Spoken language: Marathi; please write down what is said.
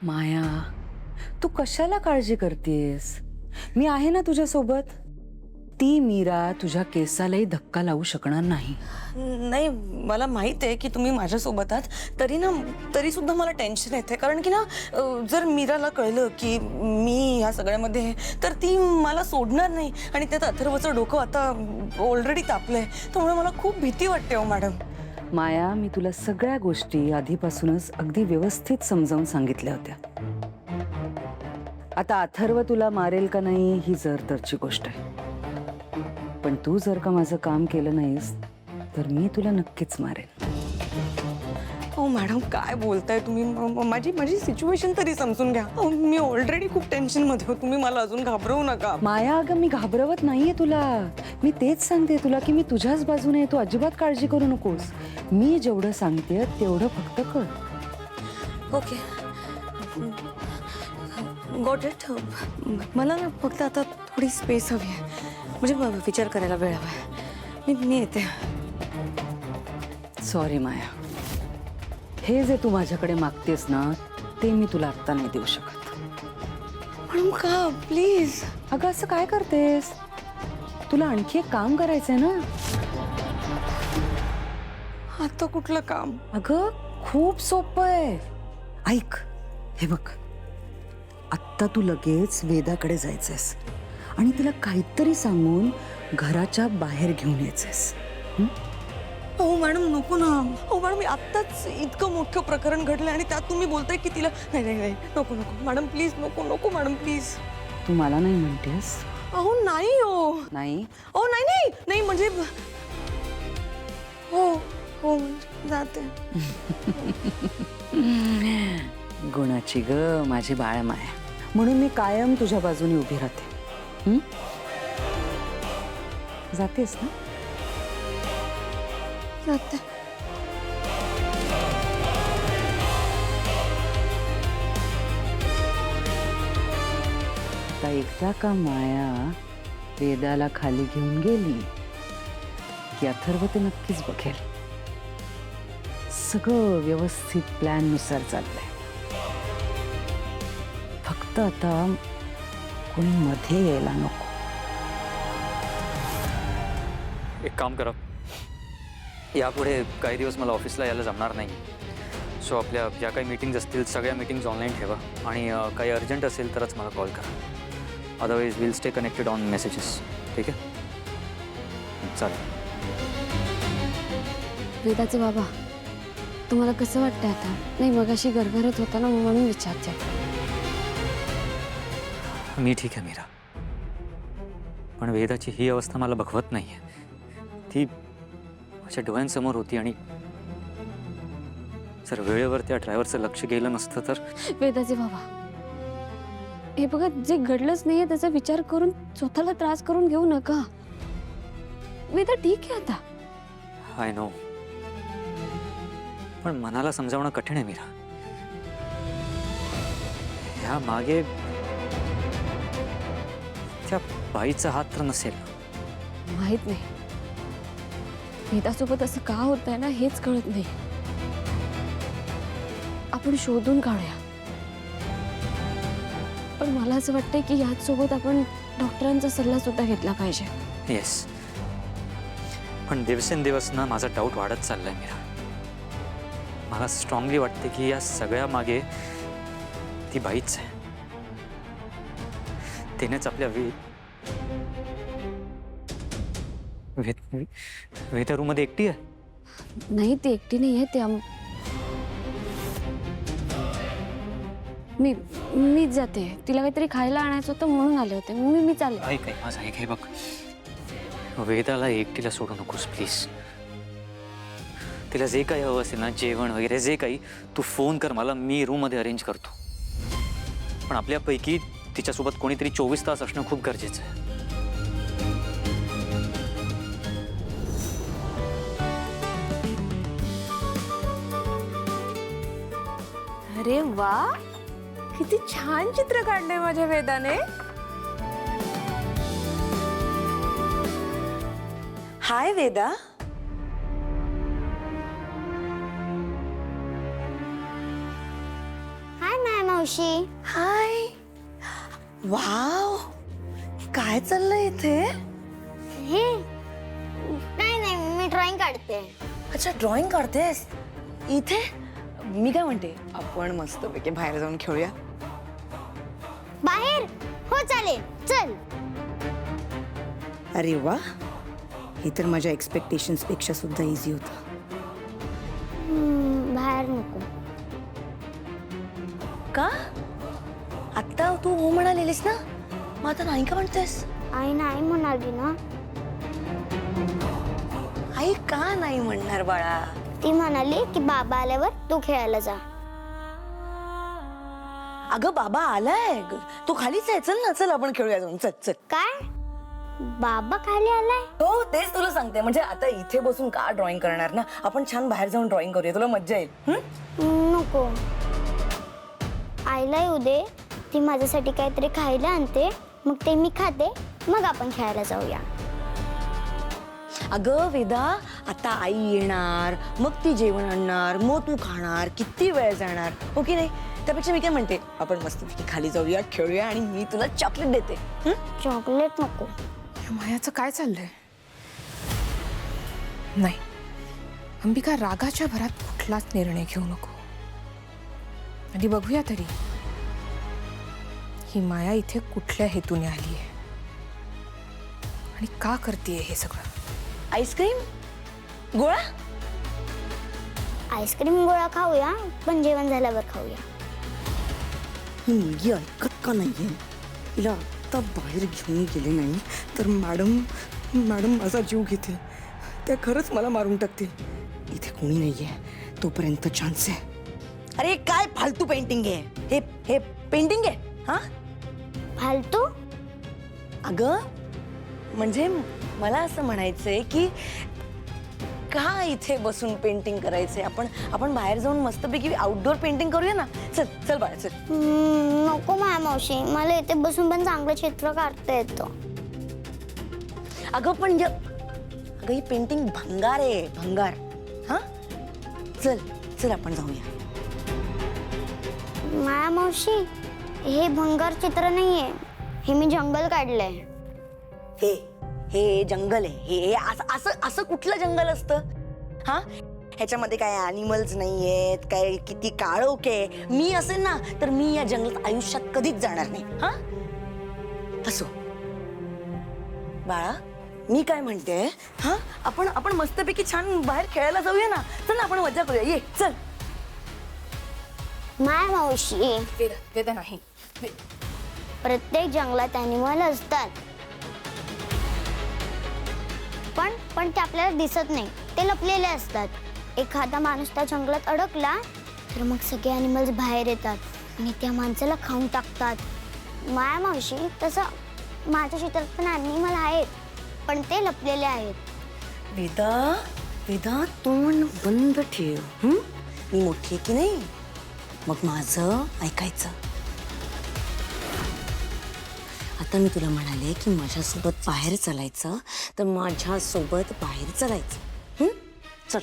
माया, तू कशाला काळजी करतेस? मी आहे ना तुझ्या सोबत. ती मीरा तुझ्या केसालाही धक्का लावू शकणार नाही. नाही, मला माहित आहे की तुम्ही माझ्यासोबत आहात. तरी सुद्धा मला टेन्शन येते, कारण की ना जर मीराला कळलं की मी ह्या सगळ्यामध्ये आहे, तर ती मला सोडणार नाही. आणि त्यात अथर्वचं डोकं आता ऑलरेडी तापलंय, त्यामुळे मला खूप भीती वाटते हो मॅडम. माया, मी तुला सगळ्या गोष्टी आधीपासूनच अगदी व्यवस्थित समजावून सांगितल्या होत्या. आता अथर्व तुला मारेल का नाही ही जर तरची गोष्ट आहे, पण तू जर का माझं काम केलं नाहीस तर मी तुला नक्कीच मारेन. हो मॅडम, काय बोलताय तुम्ही? माझी सिच्युएशन तरी समजून घ्या. मी ऑलरेडी खूप टेन्शनमध्ये हो. तुम्ही मला अजून घाबरवू नका. माया, अगं मी घाबरवत नाहीये तुला. मी तेच सांगते तुला की मी तुझ्याच बाजूने आहे. तू अजिबात काळजी करू नकोस. मी जेवढं सांगते तेवढं फक्त कर. Okay, got it. मला ना फक्त आता थोडी स्पेस हवी आहे, म्हणजे विचार करायला वेळ हवा. मी येते. सॉरी माया, हे जे तू माझ्याकडे मागतेस ना ते मी तुला आत्ता नाही देऊ शकत. मॅडम का, प्लीज. अगं असं काय करतेस? तुला आणखी एक काम करायचंय ना. आता कुठलं काम? अगं खूप सोपं आहे. ऐक, हे बघ, आत्ता तू लगेच वेदाकडे जायचंयस आणि तिला काहीतरी सांगून घराच्या बाहेर घेऊन यायचंयस. हो मॅडम, नको ना. हो मॅडम, आत्ताच इतकं मोठं प्रकरण घडलं आणि त्यात तुम्ही बोलताय की तिला नाही नाही नाही, नको नको मॅडम, प्लीज नको नको मॅडम, प्लीज. तू मला नाही म्हणतेस? अहो नाही हो. नाही. हो नाही नाही नाही, म्हणजे हो हो म्हणजे जाते. गुणाची ग माझी बाळ माया, म्हणून मी कायम तुझ्या बाजूने उभी राहते. जातेस ना? जाते. आता एकदा का माया वेदाला खाली घेऊन गेली की अथर्व ते नक्कीच बघेल. सगळं व्यवस्थित प्लॅन नुसार चाललंय. फक्त आता कोणी मध्ये यायला नको. एक काम करा, यापुढे काही दिवस मला ऑफिसला यायला जमणार नाही. सो आपल्या ज्या काही मीटिंग्ज असतील सगळ्या मीटिंग्ज ऑनलाईन ठेवा आणि काही अर्जंट असेल तरच मला कॉल करा. Otherwise will stay connected on messages. ठीक आहे, चालेल. वेदाचे बाबा, तुम्हाला कसं वाटतंय आता? नाही, मगाशी गरगरत होता ना, म्हणून विचारते. मी ठीक आहे मीरा, पण वेदाची ही अवस्था मला बघवत नाही आहे. ती माझ्या डोळ्यांसमोर होती आणि जर वेळेवर त्या ड्रायव्हरचं लक्ष गेलं नसतं तर. वेदाचे बाबा, हे बघा, जे घडलंच नाहीये त्याचा विचार करून स्वतःला त्रास करून घेऊ नका. वेदा ठीक आहे आता. आय नो, पण मनाला समजावणं कठीण आहे मीरा. ह्या मागे त्या बाईचा हात तर नसेल? माहित नाही, वेदासोबत असं का होत आहे ना हेच कळत नाही. आपण शोधून काढूया, पण मला असं वाटतंय की याच सोबत आपण डॉक्टरांचा सल्ला सुद्धा घेतला पाहिजे. येस, पण दिवसेंदिवस ना माझा डाऊट वाढत चाललाय मीरा. मला स्ट्रॉंगली वाटते की या सगळ्या मागे ती बाईच आहे. तिनेच आपल्या वेदा रूम मध्ये एकटी आहे. नाही, ती एकटी नाही आहे. ते मीच जाते. तिला काहीतरी खायला आणायचं होतं म्हणून आले होते. मी चालले. ऐक ऐक माझं ऐक, हे बघ, वेदाला एकटीला सोडू नकोस प्लीज. तिला जे काही हवं असेल ना, जेवण वगैरे जे काही, तू फोन कर मला, मी रूम मध्ये अरेंज करतो. पण आपल्यापैकी तिच्यासोबत कोणीतरी 24 तास असणं खूप गरजेचं आहे. अरे वा, किती छान चित्र काढलंय माझ्या वेदाने. हाय वेदा. हाय माया मावशी. हाय. वाव, काय चाललंय इथे? हे नाही नाही, मी ड्रॉइंग काढते. अच्छा, ड्रॉइंग काढतेस इथे? मी काय म्हणते, आपण मस्तपैकी बाहेर जाऊन खेळूया. बाहेर? हो चालेल, चल. अरे वा, हे तर माझ्या एक्सपेक्टेशन्स पेक्षा सुद्धा इझी होतं. बाहेर नको. का? आता तू हो म्हणालेलीस ना, मग आता नाही का म्हणतेस? आई नाही म्हणाली ना. आई का नाही म्हणणार बाळा? ती म्हणाली की बाबा आल्यावर तू खेळायला जा. अगं बाबा आलाय, तू खालीच आहे. चल ना, चल आपण खेळूया जाऊन. चल चल. काय? बाबा खाली आलाय? हो, तेच तुला सांगते. म्हणजे आता इथे बसून का ड्रॉइंग करणार ना, आपण छान बाहेर जाऊन ड्रॉइंग करूया, तुला मज्जा येईल. नको. आईला येऊ दे, ती माझ्यासाठी काहीतरी खायला आणते, मग ते मी खाते, मग आपण खेळायला जाऊया. अगं वेदा, आता आई येणार, मग ती जेवण आणणार, मग तू खाणार, किती वेळ जाणार, हो की नाही? त्यापेक्षा मी काय म्हणते, आपण मस्तपैकी खाली जाऊया, खेळूया आणि मी तुला चॉकलेट देते. चॉकलेट नको. मायाचं काय चाललंय? नाही, अंबिका, रागाच्या भरात कुठलाच निर्णय घेऊ नको. आधी बघूया तरी ही माया इथे कुठल्या हेतूने आली आहे आणि का करतेय हे सगळं. आईस्क्रीम गोळा? आईस्क्रीम गोळा खाऊया, पण जेवण झाल्यावर खाऊया. ही मुलगी ऐकत का नाहीये? तिला आत्ता बाहेर घेऊन गेले नाही तर मॅडम माझा जीव घेतील. त्या खरंच मला मारून टाकतील. इथे कोणी नाहीये, तोपर्यंत चान्स आहे. अरे काय फालतू पेंटिंग आहे हे? हे पेंटिंग आहे? हा, फालतू? अगं म्हणजे मला असं म्हणायचंय की का इथे बसून पेंटिंग करायचंय? आपण बाहेर जाऊन मस्तपैकी आउटडोर पेंटिंग करूया ना. चल चल बाळा, चल. नको माया मावशी, मला इथे बसून पण चांगलं चित्र काढता येतं. अगं पण अगं ही पेंटिंग भंगार आहे, भंगार. हा, चल चल आपण जाऊया. माया मावशी, हे भंगार चित्र नाहीये, हे मी जंगल काढलंय. हे हे जंगल आहे. हे असं असं कुठलं जंगल असतं? हा, ह्याच्यामध्ये काय ॲनिमल्स नाहीयेत, काय किती काळोख आहे. मी असेल ना तर मी या जंगलात आयुष्यात कधीच जाणार नाही. हा, असो बाळा, मी काय म्हणते, हा, आपण मस्तपैकी छान बाहेर खेळायला जाऊया ना. चल ना, आपण मजा करूया. ये चल. माया मावशी, वेदा नाही. प्रत्येक जंगलात ॲनिमल असतात, पण ते आपल्याला दिसत नाही, ते लपलेले असतात. एखादा माणूस त्या जंगलात अडकला तर मग सगळे ॲनिमल्स बाहेर येतात आणि त्या माणसाला खाऊन टाकतात. माया मावशी, तसं माझ्या शेतात पण ॲनिमल आहेत, पण ते लपलेले आहेत. वेदा तोंड बंद ठेव. मी मोठी आहे की नाही, मग माझं ऐकायचं. आता मी तुला म्हणाले की माझ्यासोबत बाहेर चालायचं, तर माझ्यासोबत बाहेर चालायचं. चल.